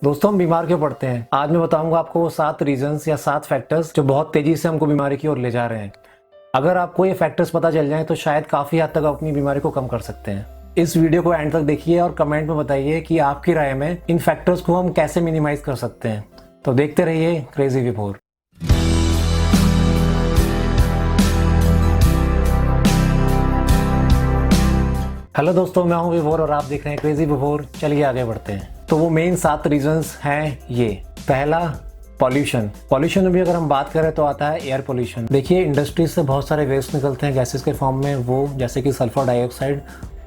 दोस्तों, हम बीमार क्यों पड़ते हैं? आज मैं बताऊंगा आपको वो 7 रीजंस या 7 फैक्टर्स जो बहुत तेजी से हमको बीमारी की ओर ले जा रहे हैं। अगर आपको ये फैक्टर्स पता चल जाएं तो शायद काफ़ी हद तक आप अपनी बीमारी को कम कर सकते हैं। इस वीडियो को एंड तक देखिए और कमेंट में बताइए कि आपकी राय में इन फैक्टर्स को हम कैसे मिनिमाइज कर सकते हैं। तो देखते रहिए क्रेजी विभोर। हेलो दोस्तों, मैं हूं विभोर और आप देख रहे हैं क्रेजी विभोर। चलिए आगे बढ़ते हैं। तो वो मेन 7 रीजंस हैं ये। पहला, पॉल्यूशन में भी अगर हम बात करें तो आता है एयर पॉल्यूशन। देखिए, इंडस्ट्री से बहुत सारे वेस्ट निकलते हैं गैसेस के फॉर्म में, वो जैसे कि सल्फर डाइऑक्साइड,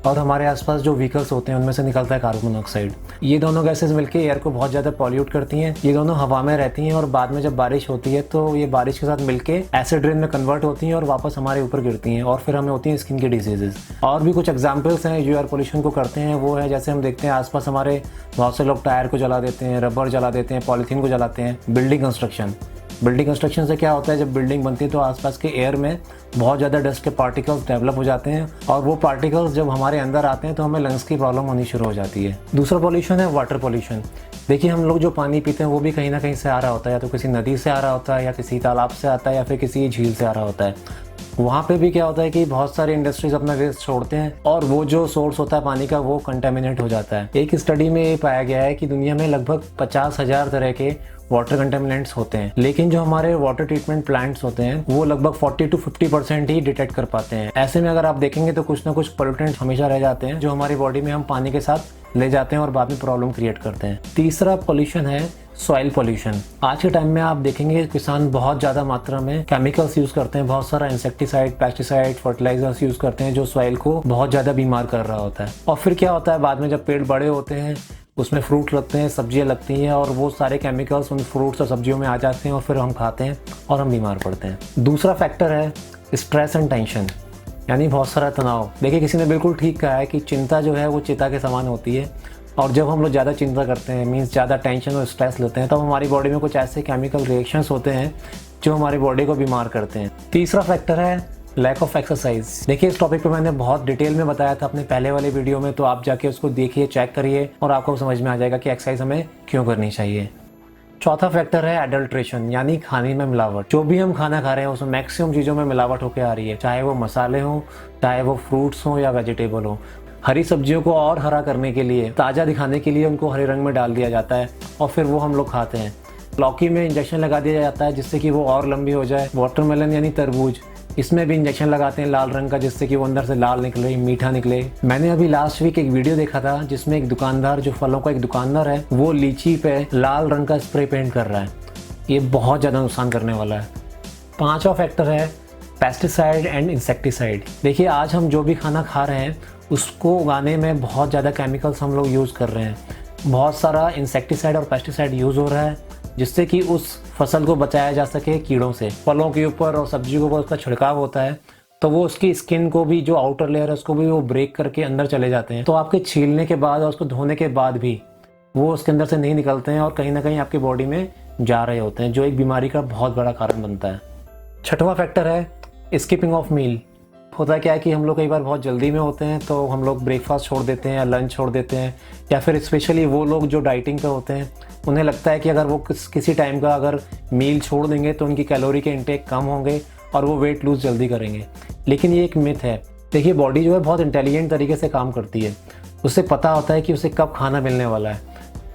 और हमारे आसपास जो व्हीकल्स होते हैं उनमें से निकलता है कार्बन मोनोऑक्साइड। ये दोनों गैसेस मिलकर एयर को बहुत ज़्यादा पॉल्यूट करती हैं। ये दोनों हवा में रहती हैं और बाद में जब बारिश होती है तो ये बारिश के साथ मिलके एसिड रेन में कन्वर्ट होती हैं और वापस हमारे ऊपर गिरती हैं और फिर हमें होती हैं स्किन की डिजीजेज। और भी कुछ एग्जाम्पल्स हैं जो एयर पोल्यूशन को करते हैं। वो है जैसे हम देखते हैं आसपास हमारे बहुत से लोग टायर को जला देते हैं, रबर जला देते हैं, पॉलीथीन को जलाते हैं। बिल्डिंग कंस्ट्रक्शन से क्या होता है, जब बिल्डिंग बनती है तो आसपास के एयर में बहुत ज़्यादा डस्ट के पार्टिकल्स डेवलप हो जाते हैं और वो पार्टिकल्स जब हमारे अंदर आते हैं तो हमें लंग्स की प्रॉब्लम होनी शुरू हो जाती है। दूसरा पॉल्यूशन है वाटर पॉल्यूशन। देखिए, हम लोग जो पानी पीते हैं वो भी कहीं ना कहीं से आ रहा होता है, या तो किसी नदी से आ रहा होता है, या किसी तालाब से आता है, या फिर किसी झील से आ रहा होता है। वहाँ पे भी क्या होता है कि बहुत सारी इंडस्ट्रीज अपना वेस्ट छोड़ते हैं और वो जो सोर्स होता है पानी का वो कंटेमिनेट हो जाता है। एक स्टडी में ये पाया गया है कि दुनिया में लगभग 50,000 तरह के वाटर कंटेमिनेंट्स होते हैं, लेकिन जो हमारे वाटर ट्रीटमेंट प्लांट्स होते हैं वो लगभग 40 to 50% ही डिटेक्ट कर पाते हैं। ऐसे में अगर आप देखेंगे तो कुछ ना कुछ पोल्यूटेंट्स हमेशा रह जाते हैं जो हमारी बॉडी में हम पानी के साथ ले जाते हैं और बाद में प्रॉब्लम क्रिएट करते हैं। तीसरा पॉल्यूशन है सॉइल पॉल्यूशन। आज के टाइम में आप देखेंगे किसान बहुत ज़्यादा मात्रा में केमिकल्स यूज़ करते हैं, बहुत सारा इंसेक्टिसाइड, पेस्टिसाइड, फर्टिलाइजर्स यूज़ करते हैं जो सॉइल को बहुत ज़्यादा बीमार कर रहा होता है। और फिर क्या होता है, बाद में जब पेड़ बड़े होते हैं उसमें फ्रूट लगते हैं, सब्जियां लगती हैं और वो सारे केमिकल्स उन फ्रूट्स और सब्जियों में आ जाते हैं और फिर हम खाते हैं और हम बीमार पड़ते हैं। दूसरा फैक्टर है स्ट्रेस एंड टेंशन, यानी बहुत सारा तनाव। देखिए, किसी ने बिल्कुल ठीक कहा है कि चिंता जो है वो चिता के समान होती है और जब हम लोग ज़्यादा चिंता करते हैं, मीन्स ज़्यादा टेंशन और स्ट्रेस लेते हैं, तब हमारी बॉडी में कुछ ऐसे केमिकल रिएक्शंस होते हैं जो हमारी बॉडी को बीमार करते हैं। तीसरा फैक्टर है लैक ऑफ एक्सरसाइज। देखिए, इस टॉपिक पे मैंने बहुत डिटेल में बताया था अपने पहले वाले वीडियो में, तो आप जाके उसको देखिए, चेक करिए और आपको समझ में आ जाएगा कि एक्सरसाइज हमें क्यों करनी चाहिए। चौथा फैक्टर है एडल्ट्रेशन, यानी खाने में मिलावट। जो भी हम खाना खा रहे हैं उसमें मैक्सिमम चीज़ों में मिलावट होकर आ रही है, चाहे वो मसाले हों, चाहे वो फ्रूट्स हों या वेजिटेबल हो। हरी सब्जियों को और हरा करने के लिए, ताज़ा दिखाने के लिए उनको हरे रंग में डाल दिया जाता है और फिर वो हम लोग खाते हैं। लौकी में इंजेक्शन लगा दिया जाता है जिससे कि वो और लंबी हो जाए। वाटरमेलन यानी तरबूज, इसमें भी इंजेक्शन लगाते हैं लाल रंग का जिससे कि वो अंदर से लाल निकले, मीठा निकले। मैंने अभी लास्ट वीक एक वीडियो देखा था जिसमें एक दुकानदार, जो फलों का एक दुकानदार है, वो लीची पे लाल रंग का स्प्रे पेंट कर रहा है। ये बहुत ज़्यादा नुकसान करने वाला है। पांचवा फैक्टर है पेस्टिसाइड एंड इंसेक्टिसाइड। देखिए, आज हम जो भी खाना खा रहे हैं उसको उगाने में बहुत ज़्यादा केमिकल्स हम लोग यूज़ कर रहे हैं। बहुत सारा इंसेक्टिसाइड और पेस्टिसाइड यूज़ हो रहा है जिससे कि उस फसल को बचाया जा सके कीड़ों से। फलों के ऊपर और सब्जियों के ऊपर उसका छिड़काव होता है तो वो उसकी स्किन को भी, जो आउटर लेयर है उसको भी वो ब्रेक करके अंदर चले जाते हैं, तो आपके छीलने के बाद और उसको धोने के बाद भी वो उसके अंदर से नहीं निकलते हैं और कहीं ना कहीं आपकी बॉडी में जा रहे होते हैं, जो एक बीमारी का बहुत बड़ा कारण बनता है। छठवां फैक्टर है स्किपिंग ऑफ मील। होता क्या है कि हम लोग कई बार बहुत जल्दी में होते हैं तो हम लोग ब्रेकफास्ट छोड़ देते हैं या लंच छोड़ देते हैं, या फिर स्पेशली वो लोग जो डाइटिंग पे होते हैं उन्हें लगता है कि अगर वो किसी टाइम का अगर मील छोड़ देंगे तो उनकी कैलोरी के इंटेक कम होंगे और वो वेट लूज़ जल्दी करेंगे। लेकिन ये एक मिथ है। देखिए, बॉडी जो है बहुत इंटेलिजेंट तरीके से काम करती है। उसे पता होता है कि उसे कब खाना मिलने वाला है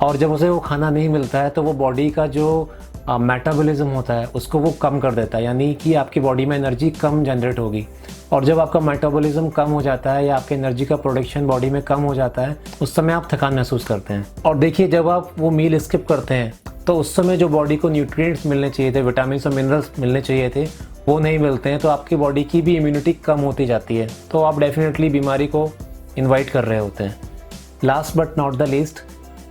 और जब उसे वो खाना नहीं मिलता है तो वो बॉडी का जो मेटाबॉलिज्म होता है उसको वो कम कर देता है, यानी कि आपकी बॉडी में एनर्जी कम जनरेट होगी। और जब आपका मेटाबॉलिज्म कम हो जाता है या आपके एनर्जी का प्रोडक्शन बॉडी में कम हो जाता है, उस समय आप थकान महसूस करते हैं। और देखिए, जब आप वो मील स्किप करते हैं तो उस समय जो बॉडी को न्यूट्रिएंट्स मिलने चाहिए थे, विटामिन और मिनरल्स मिलने चाहिए थे, वो नहीं मिलते हैं, तो आपकी बॉडी की भी इम्यूनिटी कम होती जाती है, तो आप डेफिनेटली बीमारी को इन्वाइट कर रहे होते हैं। Last but not the least,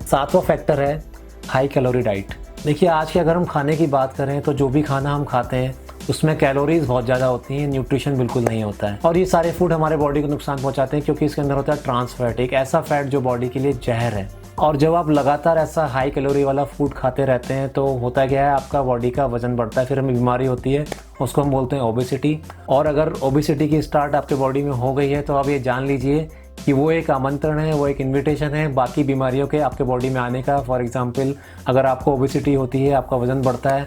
सातवां फैक्टर है हाई कैलोरी डाइट। देखिए, आज के अगर हम खाने की बात करें तो जो भी खाना हम खाते हैं उसमें कैलोरीज बहुत ज़्यादा होती हैं, न्यूट्रिशन बिल्कुल नहीं होता है। और ये सारे फूड हमारे बॉडी को नुकसान पहुंचाते हैं क्योंकि इसके अंदर होता है ट्रांस फैट, एक ऐसा फैट जो बॉडी के लिए जहर है। और जब आप लगातार ऐसा हाई कैलोरी वाला फूड खाते रहते हैं तो होता क्या है, आपका बॉडी का वजन बढ़ता है, फिर हमें बीमारी होती है, उसको हम बोलते हैं ओबेसिटी। और अगर ओबेसिटी की स्टार्ट आपके बॉडी में हो गई है तो आप ये जान लीजिए कि वो एक आमंत्रण है, वो एक इनविटेशन है बाकी बीमारियों के आपके बॉडी में आने का। फॉर एग्जांपल अगर आपको ओबेसिटी होती है, आपका वजन बढ़ता है,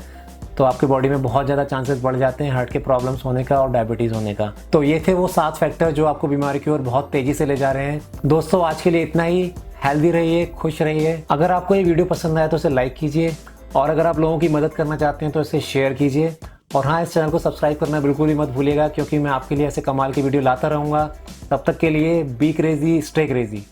तो आपके बॉडी में बहुत ज़्यादा चांसेस बढ़ जाते हैं हार्ट के प्रॉब्लम्स होने का और डायबिटीज़ होने का। तो ये थे वो 7 फैक्टर जो आपको बीमारी की ओर बहुत तेज़ी से ले जा रहे हैं। दोस्तों आज के लिए इतना ही। हेल्दी रहिए, खुश रहिए। अगर आपको ये वीडियो पसंद आया तो इसे लाइक कीजिए, और अगर आप लोगों की मदद करना चाहते हैं तो इसे शेयर कीजिए। और हाँ, इस चैनल को सब्सक्राइब करना बिल्कुल ही मत भूलिएगा, क्योंकि मैं आपके लिए ऐसे कमाल की वीडियो लाता रहूँगा। तब तक के लिए बी क्रेजी, स्टे क्रेजी।